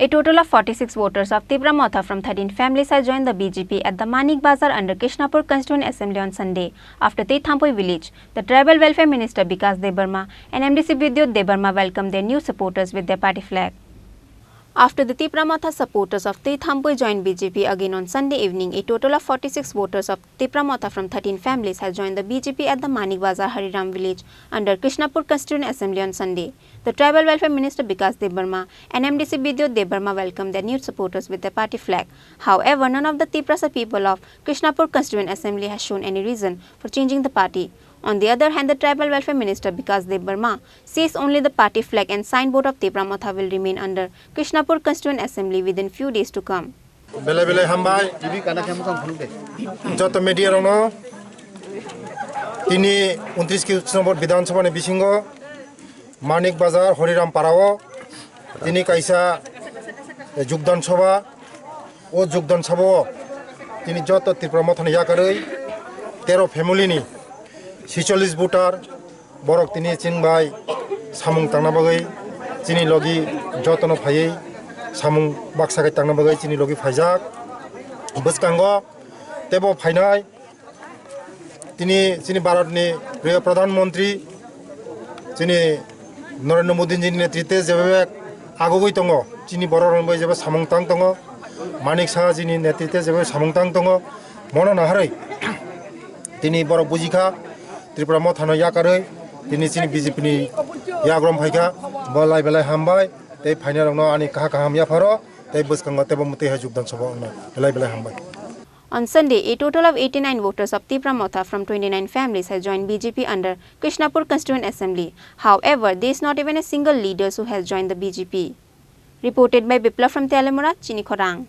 A total of 46 voters of Tipra Motha from 13 families have joined the BJP at the Manik Bazaar under Krishnapur Constituent Assembly on Sunday. After Thampoi village, the Tribal Welfare Minister Vikas Debarma and MDC Vidyut Debarma welcomed their new supporters with their party flag. After the Tipra Motha supporters of Thampoi joined BJP again on Sunday evening, a total of 46 voters of Tipra Motha from 13 families have joined the BJP at the Manik Bazaar Hariram village under Krishnapur Constituent Assembly on Sunday. The Tribal Welfare Minister Vikas Debarma and MDC Vidyut Debarma welcomed their new supporters with their party flag. However, none of the Tiprasa people of Krishnapur Constituent Assembly has shown any reason for changing the party. On the other hand, the Tribal Welfare Minister Vikas Debarma says only the party flag and signboard of Tipra Motha will remain under Krishnapur Constituent Assembly within few days to come. Bele hambai joto media rono tini 29 nomor Bidhan Sabha ne bisingo Manik Bazaar Horiram Parao tini kaisa Jugdan Sabha o Jugdan Sabha tini joto Tipra Motha ne yakarei 13 family ni 46 voter borok tini chinbai samung tangna bagai chini logi jotono phai samung baksa gai tangna bagai chini logi phaijak buskango tebo phainai tini chini Bharat ni priya pradhan mantri chini Narendra Modi ji ni netritwe jebe agogoi tongo chini borok bai jebe samung tang tongo Manik Saha ji ni netritwe jebe samung tang tongo mono naharai tini borok bujikha Tripura Motha no yakarei tini chini BJP ni yagrom phaika bolai belai hambai tei phaina rokno ani kaha kaham yafaro tei buskango tebo muti ha Jugdan Sabha no belai hambai. On Sunday, a total of 89 voters of Tipra Motha from 29 families have joined BJP under Krishnapur Constituent Assembly. However, there is not even a single leader who has joined the BJP. Reported by Bipla from Telamura, Chini Khorang.